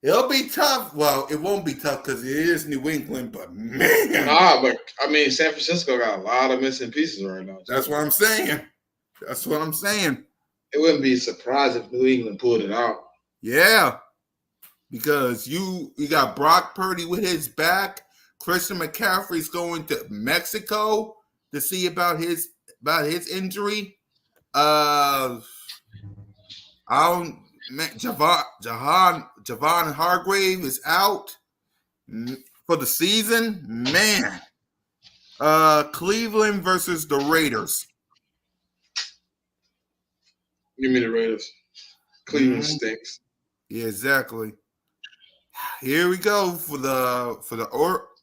It'll be tough. Well, it won't be tough because it is New England, but man. But I mean, San Francisco got a lot of missing pieces right now. That's what I'm saying. It wouldn't be surprised if New England pulled it out. Yeah. Because you got Brock Purdy with his back. Christian McCaffrey's going to Mexico to see about his injury. Javon Hargrave is out for the season. Man. Cleveland versus the Raiders. Give me the Raiders. Cleveland stinks. Yeah, exactly. Here we go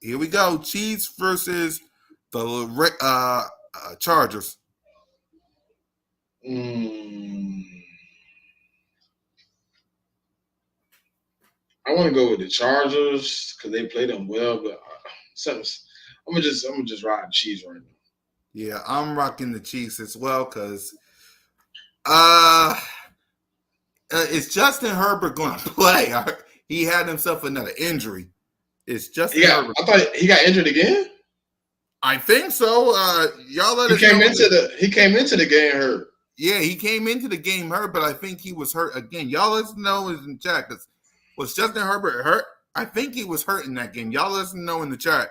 here we go. Chiefs versus the Chargers. I want to go with the Chargers because they play them well, but I'm gonna just ride the Chiefs right now. Yeah, I'm rocking the Chiefs as well because is Justin Herbert going to play? He had himself another injury. It's Justin Herbert. I thought he got injured again. I think so. Y'all let us know. He came into the game hurt. Yeah, he came into the game hurt, but I think he was hurt again. Y'all let us know in the chat. Was Justin Herbert hurt? I think he was hurt in that game. Y'all let us know in the chat.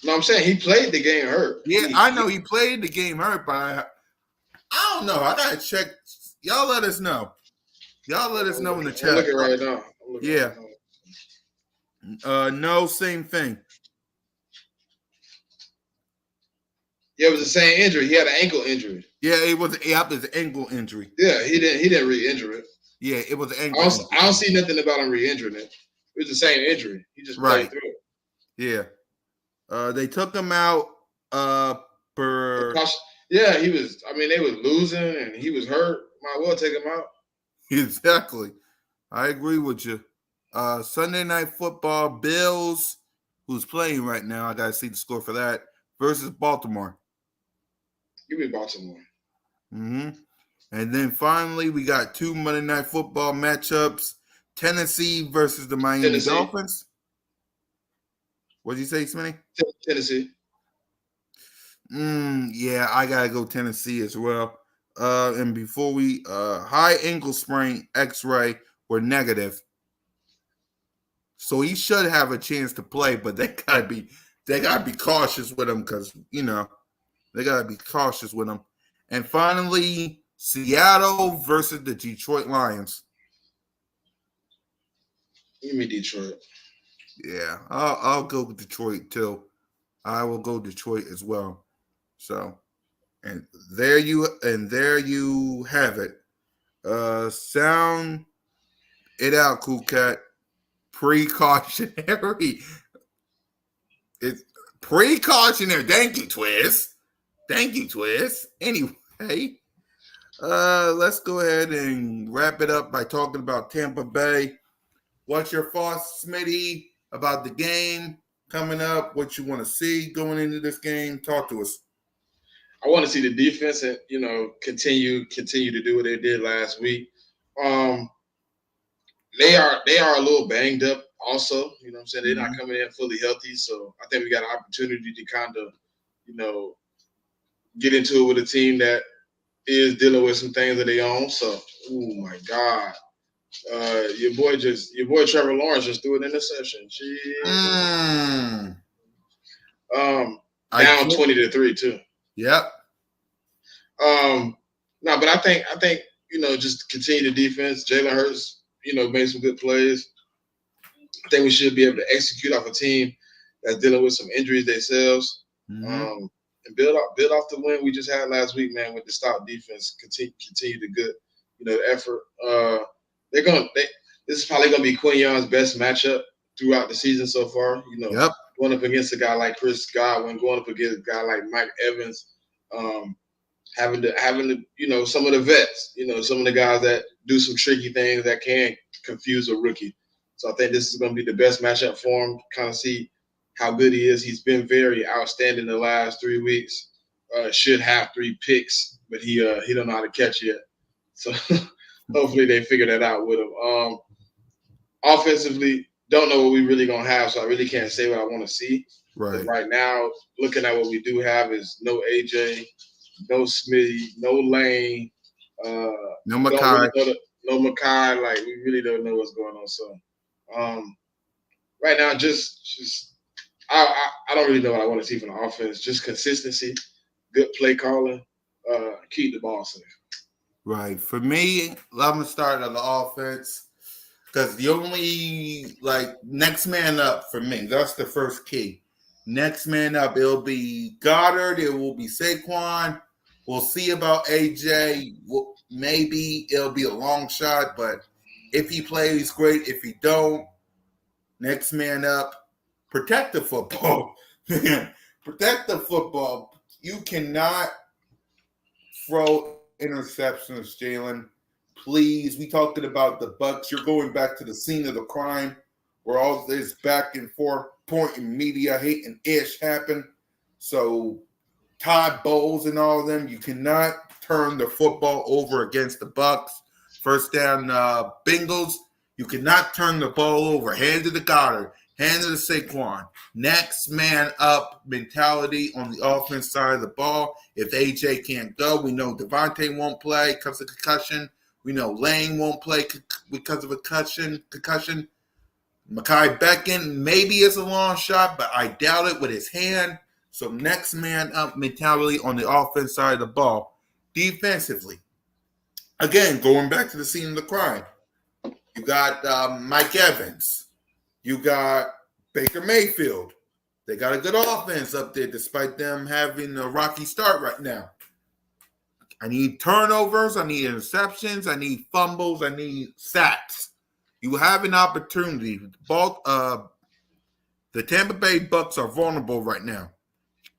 No, I'm saying he played the game hurt. Yeah, I know he played the game hurt, but I don't know. I gotta check. Y'all let us know. Y'all let us know in the chat. I'm looking right now. Yeah. No, same thing. Yeah, it was the same injury. He had an ankle injury. Yeah, it was an ankle injury. Yeah, he didn't re-injure it. Yeah, it was an ankle. I don't see nothing about him re-injuring it. It was the same injury. He just played through it. Yeah. They took him out Yeah, he was. I mean, they was losing and he was hurt. Might well take him out. Exactly. I agree with you. Sunday Night Football, Bills, who's playing right now, I got to see the score for that, versus Baltimore. Give me Baltimore. Mm-hmm. And then finally, we got two Monday Night Football matchups, Tennessee versus the Miami Dolphins. What did you say, Smitty? Tennessee. Yeah, I got to go Tennessee as well. And before we high ankle sprain X-ray were negative, so he should have a chance to play. But they gotta be cautious with him because they gotta be cautious with him. And finally, Seattle versus the Detroit Lions. Give me Detroit. Yeah, I'll go with Detroit too. I will go Detroit as well. So, and there you have it. Sound it out, Cool Cat. Precautionary. It's precautionary. Thank you, Twist. Thank you, Twist. Anyway, let's go ahead and wrap it up by talking about Tampa Bay. What's your thoughts, Smitty, about the game coming up? What you want to see going into this game? Talk to us. I want to see the defense and continue to do what they did last week. Um, they are a little banged up also. You know what I'm saying? They're not coming in fully healthy. So I think we got an opportunity to kind of, get into it with a team that is dealing with some things of their own. So, oh my God. Your boy Trevor Lawrence just threw an interception. Down 20-3 too. Yep. No, but I think just continue the defense. Jalen Hurts, made some good plays. I think we should be able to execute off a team that's dealing with some injuries themselves, and build off the win we just had last week, man. With the stout defense, continue the good, effort. This is probably gonna be Quinyon's best matchup throughout the season so far. Going up against a guy like Chris Godwin, going up against a guy like Mike Evans, having to, some of the vets, some of the guys that do some tricky things that can confuse a rookie. So I think this is going to be the best matchup for him. Kind of see how good he is. He's been very outstanding the last 3 weeks. Should have 3 picks, but he don't know how to catch yet. So hopefully they figure that out with him. Offensively, don't know what we really gonna have, so I really can't say what I want to see. Right. But right now, looking at what we do have is no AJ, no Smitty, no Lane, no Makai. No Makai. Like we really don't know what's going on. So right now, just I don't really know what I want to see from the offense. Just consistency, good play calling, keep the ball safe. Right. For me, I'm gonna start on the offense because the only next man up for me. That's the first key. Next man up, it'll be Goddard. It will be Saquon. We'll see about AJ. Maybe it'll be a long shot, but if he plays, great. If he don't, next man up. Protect the football. Protect the football. You cannot throw interceptions, Jalen. Please. We talking about the Bucs. You're going back to the scene of the crime where all this back and forth pointing media hate and ish happened. So Todd Bowles and all of them, you cannot turn the football over against the Bucs. First down, Bengals, you cannot turn the ball over. Hand to the Goddard, hand to the Saquon. Next man up mentality on the offense side of the ball. If AJ can't go, we know Devontae won't play because of concussion. We know Lane won't play because of a concussion. Mekhi Becton, maybe it's a long shot, but I doubt it with his hand. So next man up mentality on the offense side of the ball. Defensively, again, going back to the scene of the crime, you got Mike Evans. You got Baker Mayfield. They got a good offense up there despite them having a rocky start right now. I need turnovers. I need interceptions. I need fumbles. I need sacks. You have an opportunity. The Tampa Bay Bucs are vulnerable right now.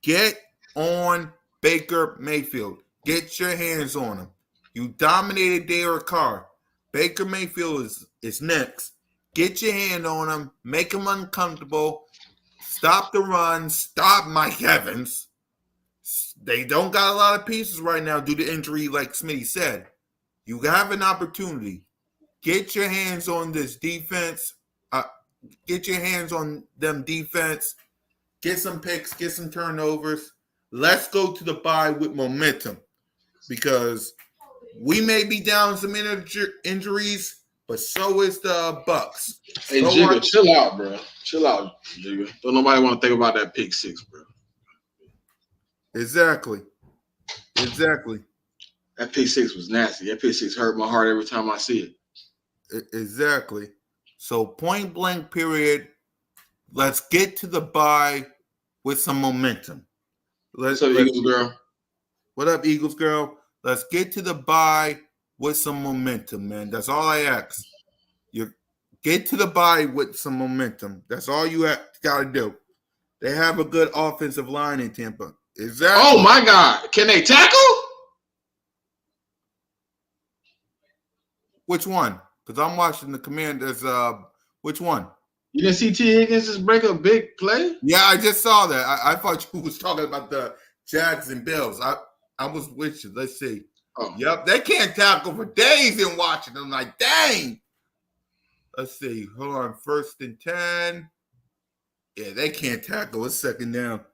Get on Baker Mayfield. Get your hands on him. You dominated Derek Carr. Baker Mayfield is next. Get your hand on him. Make him uncomfortable. Stop the run. Stop Mike Evans. They don't got a lot of pieces right now due to injury, like Smitty said. You have an opportunity. Get your hands on this defense. Get your hands on them defense. Get some picks. Get some turnovers. Let's go to the bye with momentum because we may be down some injuries, but so is the Bucs. Hey, Jigga, chill out, bro. Chill out, Jigga. Don't nobody want to think about that pick 6, bro. Exactly. That pick 6 was nasty. That pick 6 hurt my heart every time I see it. Exactly. So point blank period, let's get to the bye with some momentum. What's up, Eagles girl? What up, Eagles girl? Let's get to the bye with some momentum, man. That's all I ask. You get to the bye with some momentum. That's all you got to do. They have a good offensive line in Tampa. Exactly. Oh my God! Can they tackle? Which one? Because I'm watching the Commanders. Which one? You didn't see T. Higgins just break a big play? Yeah, I just saw that. I thought you was talking about the Jags and Bills. I was with you. Let's see. Oh. Yep, they can't tackle for days in Washington. I'm like, dang. Let's see. Hold on. 1st and 10. Yeah, they can't tackle. It's 2nd down.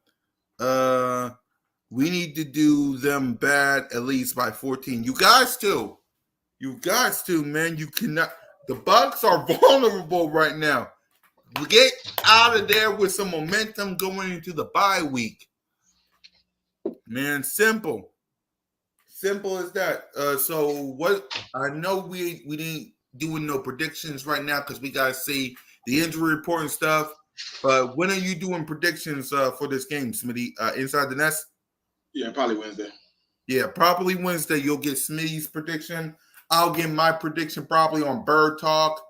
We need to do them bad at least by 14. You guys too. You guys too, man. You cannot. The Bucs are vulnerable right now. Get out of there with some momentum going into the bye week. Man, simple. Simple as that. So what I know we didn't doing no predictions right now because we gotta see the injury report and stuff. But when are you doing predictions for this game, Smitty? Inside the Nest? Yeah, probably Wednesday. Yeah, probably Wednesday. You'll get Smitty's prediction. I'll get my prediction probably on Bird Talk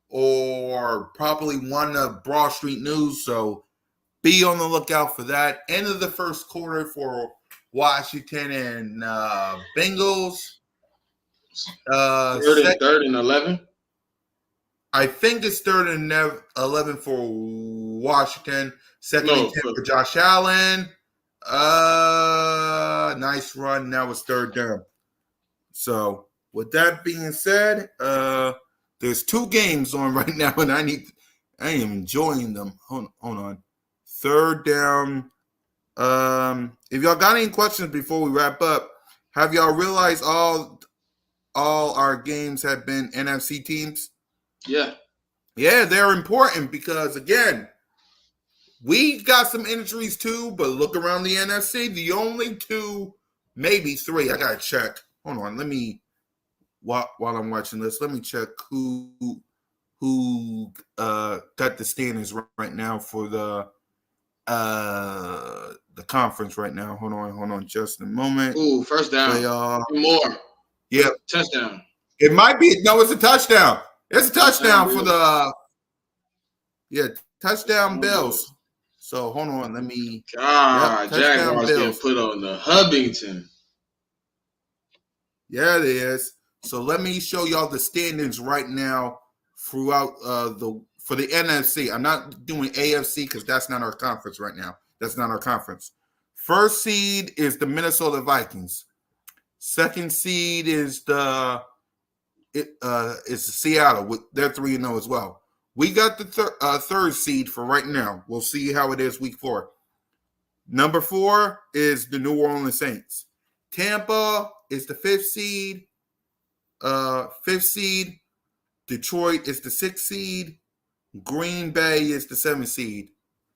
or probably one of Broad Street News. So be on the lookout for that. End of the first quarter for Washington and Bengals. Third and 11. I think it's 3rd and 11 for Washington. 2nd and 10 for Josh Allen. Nice run. Now it's 3rd down. So with that being said, there's 2 games on right now, and I am enjoying them. Hold on. 3rd down. If y'all got any questions before we wrap up, have y'all realized all our games have been NFC teams? Yeah. Yeah, they're important because, again, we got some injuries too, but look around the NFC, the only 2, maybe 3, I got to check. Hold on, let me, while I'm watching this, let me check who got the standings right now for the conference right now. Hold on just a moment. Ooh, first down. More. Yep. Touchdown. It might be. No, it's a touchdown. It's a touchdown for the touchdown Bills. So hold on, let me. Jaguars getting put on the Hubbington. Yeah, it is. So let me show y'all the standings right now throughout for the NFC. I'm not doing AFC because that's not our conference right now. That's not our conference. First seed is the Minnesota Vikings. Second seed is the Seattle. They're 3-0 as well. We got the third seed for right now. We'll see how it is week 4. Number 4 is the New Orleans Saints. Tampa is the 5th seed. 5th seed. Detroit is the 6th seed. Green Bay is the 7th seed.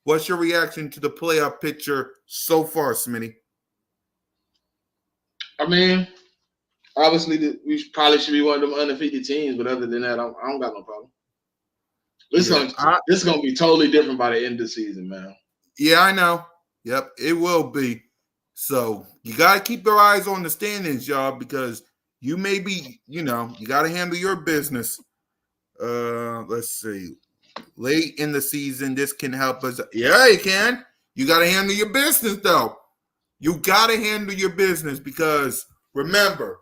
What's your reaction to the playoff picture so far, Smitty? I mean, obviously, we probably should be one of them undefeated teams, but other than that, I don't got no problem. This is going to be totally different by the end of the season, man. Yeah, I know. Yep, it will be. So you got to keep your eyes on the standings, y'all, because you may be, you got to handle your business. Let's see. Late in the season, this can help us. Yeah, it can. You got to handle your business, though. You got to handle your business because, remember,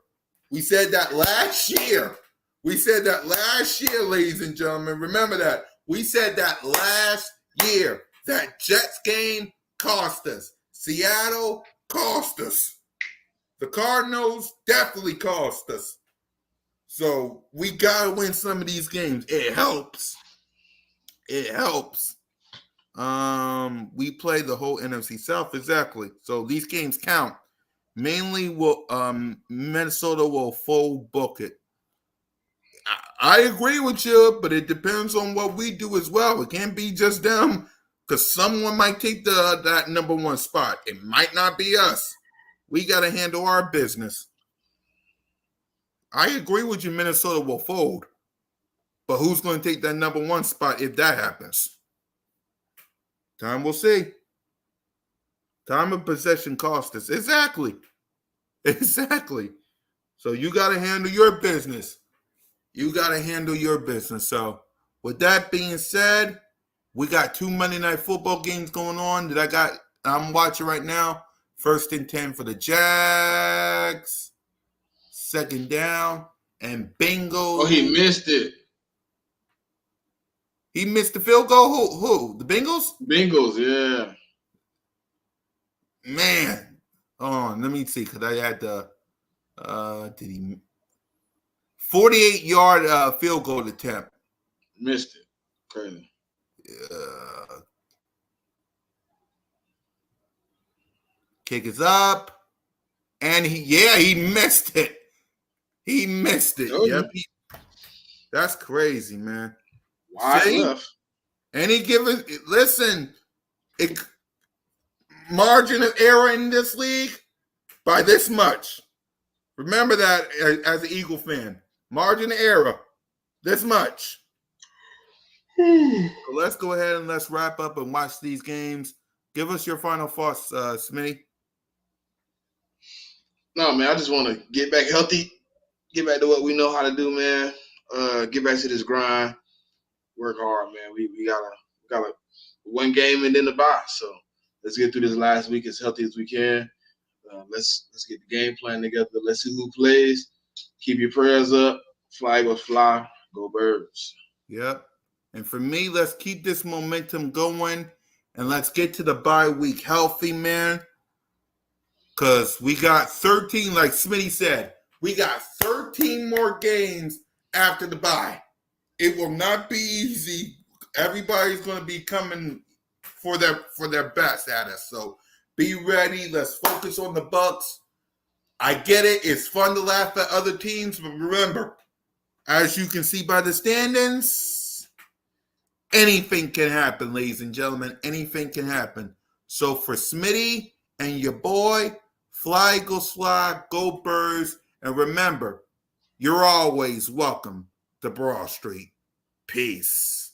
we said that last year. Ladies and gentlemen. Remember that. We said that last year. That Jets game cost us. Seattle cost us. The Cardinals definitely cost us. So we got to win some of these games. It helps. We play the whole NFC South, exactly. So these games count. Mainly, Minnesota will full book it. I agree with you, but it depends on what we do as well. It can't be just them, because someone might take that number 1 spot. It might not be us. We got to handle our business. I agree with you, Minnesota will fold. But who's going to take that number 1 spot if that happens? Time will see. Time of possession cost us. Exactly. So you got to handle your business. So with that being said, we got 2 Monday Night Football games going on that I'm watching right now. 1st and 10 for the Jags. 2nd down. And bingo. Oh, he missed it. He missed the field goal? Who? The Bengals? Bengals, yeah. Man. Hold on. Let me see. Because I had the 48-yard field goal attempt. Missed it. Crazy. Kick is up. And he missed it. He missed it. Oh, yep. That's crazy, man. Wide left. Margin of error in this league by this much. Remember that as an Eagle fan. Margin of error, this much. So let's go ahead and let's wrap up and watch these games. Give us your final thoughts, Smitty. No, man, I just want to get back healthy, get back to what we know how to do, man. Get back to this grind, work hard, man. We got a one game and then the bye. So let's get through this last week as healthy as we can. Let's get the game plan together. Let's see who plays. Keep your prayers up. Fly, Eagles, fly. Go Birds. Yep. And for me, let's keep this momentum going and let's get to the bye week healthy, man. Because we got 13, like Smitty said, we got 13 more games after the bye. It will not be easy. Everybody's going to be coming for their best at us. So be ready. Let's focus on the Bucs. I get it. It's fun to laugh at other teams, but remember, as you can see by the standings, anything can happen, ladies and gentlemen. Anything can happen. So for Smitty and your boy, fly, Eagles, fly, go Birds, and remember, you're always welcome to Broad Street. Peace.